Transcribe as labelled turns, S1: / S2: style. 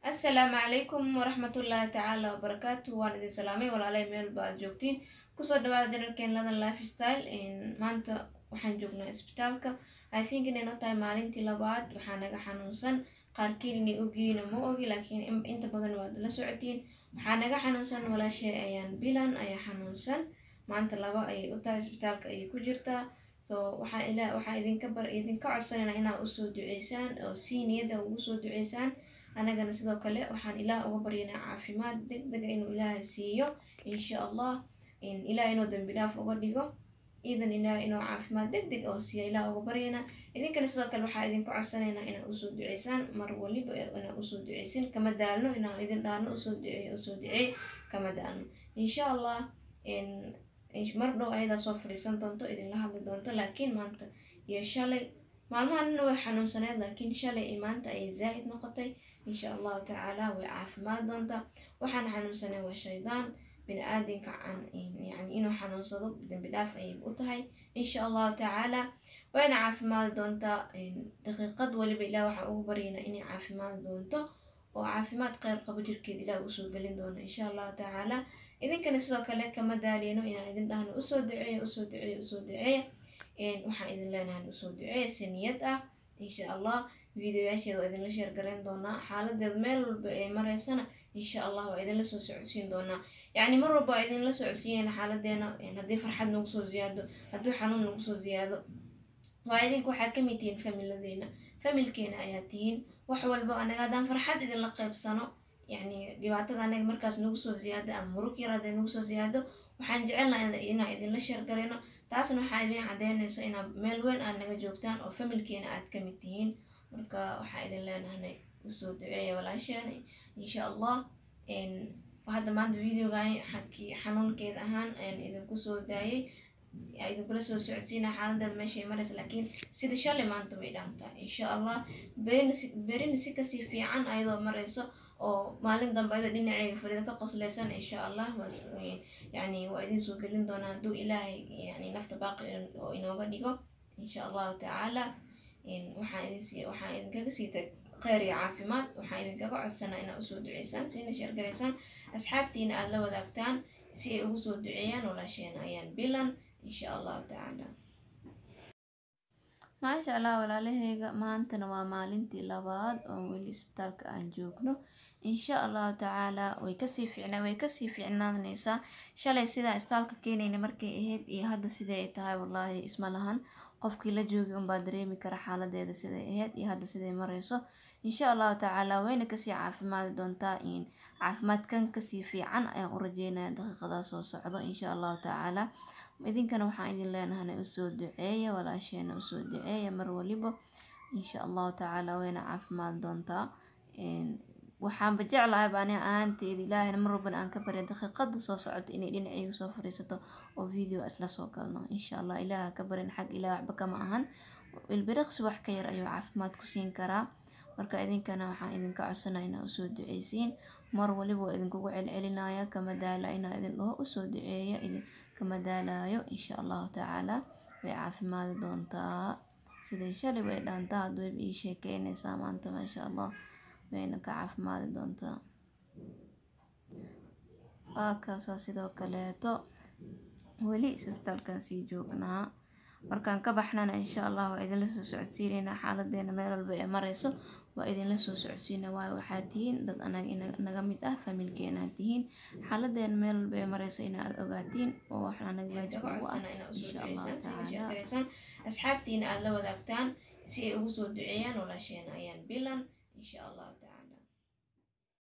S1: السلام عليكم ورحمة الله تعالى وبركاته. وأنا دي سلامي ولا علي ميل بعد جوكتين كسر دبعة جنر كان لنا لايف ستايل إن ما أنت وحن جوكنا إسبتالك. I think إن نوتاي مالنتي لبعض وحنا جحنوسن قاركين إني أجينا مو أجي لكن أنت بدن واد لسعتين وحنا جحنوسن ولا شيء أيان بيلان أي حنوسن ما أنت لبا أي أوتا إسبتالك أي كجرتا. so waxaa idinka codsanayna inaa usoo duceysaan oo si niyada ugu soo duceysaan anagana sidoo kale waxaan ilaah uga baryaynaa caafimaad degdeg inuu ilaahay siiyo insha allah ilaah inuu dambi dhaaf uga dhigo idan ilaah inuu caafimaad degdeg oo siiyo ilaah uga baryaynaa idinkana sidoo kale waxaa idinka codsanaynaa inaa usoo duceysaan mar waliba inaa usoo duceysin kama daalno inaa idin dhaano usoo duceey kama daalno insha allah mar dhow ayadaa soo fadhiisan doonto idinla hadli doonto laakiin maanta iyo shalay maalmahanna way xanuunsaneed laakiin shalay iyo maanta ayay zaa'id noqotay insha allahu tacaala way caafimaad doontaa waxaan xanuunsanay waa shaydaan bini aadinka yani inuu xanuunsado dambi dhaaf ayay u tahay insha allahu tacaala wayna caafimaad doontaa daqiiqad waliba ilaah waxaan ugu baryaynaa inay caafimaad doonto oo caafimaad kheyr qabo jirkeed ilaah usoo gelin doono insha allahu tacaala idinkana sidoo kale kama daaleyno inaan idin dhahno usoo duceeya waxaan idin leenahay usoo duceeya si niyad ah insha allah videoyaasheeda waa idinla sheer garayn doonaa xaaladeeda meel walba ee mareysana insha allah waa idinla soo socodsiin doonaa yacni mar walba waa idinla socodsiinayna xaaladeena haddii farxad nagu soo ziyaado hadduu xanuun nagu soo ziyaado waa idinka waxaa kamid tihiin familkeena ayaa tihiin wax walba anaga haddaan farxad idinla qaybsano يعني dhibaatada anaga markaas nagu soo ziyaado ama murug yar haday nagu soo ziyaado waxaan jecelnahay inaan idinla sheer garayno taasna waxaa idin cadeynayso inaa meel weyn aad naga joogtaan oo familkeena aad kamid tihiin marka waxaa idin leenahay usoo duceeya walaasheena insha allah hadda maanta videogan xanuunkeeda ahaan ayaan idinku soo daayay idinkula soo socodsiina xaaladeeda meeshay maraysa laakiin sida shalay maanta way dhaantaa insha allah berina si kasii fiican ayadoo marayso oo maalin dambe ayadoo dhinaceyga fariida ka qosleysan insha allah yani waa idin soo gelin doonaa hadduu ilaahay yani nafta baaqi oo inooga dhigo insha allahu tacaala waxaan idinkaga sii kheyr iyo caafimaad waxaan idinkaga codsanaa inaa usoo duceysaan siina sheergaraysaan asxaabtiina aad la wadaagtaan si ay ugu soo duceeyaan walaasheena ayaan bilan insha allahu tacaala maasha allah walaalaheyga maantana waa maalintii labaad oo weli isbitaalka aan joogno insha allahu tacaala way kasii fiicnaanaysaa shalay sidaa isbitaalka keenayna markay ahayd iyo hadda siday ay tahay wallaahi isma lahan qofkii la joogay unbaa dareemi kara xaaladeeda siday ahayd iyo hadda siday marayso insha allahu tacaala wayna kasii caafimaadi doontaa caafimaadkan kasii fiican ayaan u rajeynaya daqiiqadaa soo socdo insha allahu tacaala idinkana waxaan idin leenahay usoo duceeya walaasheena usoo duceeya mar waliba insha allahu tacaala wayna caafimaad doontaa waxaanba jeclahay baan ahaanteeda ilaahayna mar walbana aan ka barya daqiiqada soo socota inay dhinacayga soo fariisato oo video isla soo galno insha allah ilaaha ka barin xag ilaah waxba kama ahan ilbiriqsi wax ka yar ayuu caafimaad ku siin karaa marka idinkana waxaan idinka codsanaya inaa usoo duceysiin mar waliba waa idinkugu celcelinaya kama daala inaa idin dhaho usoo duceeya kama daalayo insha allahu tacaala way caafimaadi doontaa siday shalay way dhaantaa hadda wayba ii sheekeynaysaa maanta maasha allah wayna ka caafimaadi doontaa waa kaasaa sidoo kaleeto weli isbitaalkan sii joognaa markaan ka baxnana insha allah waa idinla soo socodsiinaynaa xaaladeena meel walba ee marayso waa idinla soo socodsiina waayo waxaa tihiin dad naga mid ah familkeena tihiin xaaladeena meel walba ee marayso inaad ogaatiin oo waxna naga waajib ugu ah insha allahu tacaala asxaabtiina aad la wadaagtaan si ay ugu soo duceeyaan walaasheena ayaan bilan insha allahu tacaala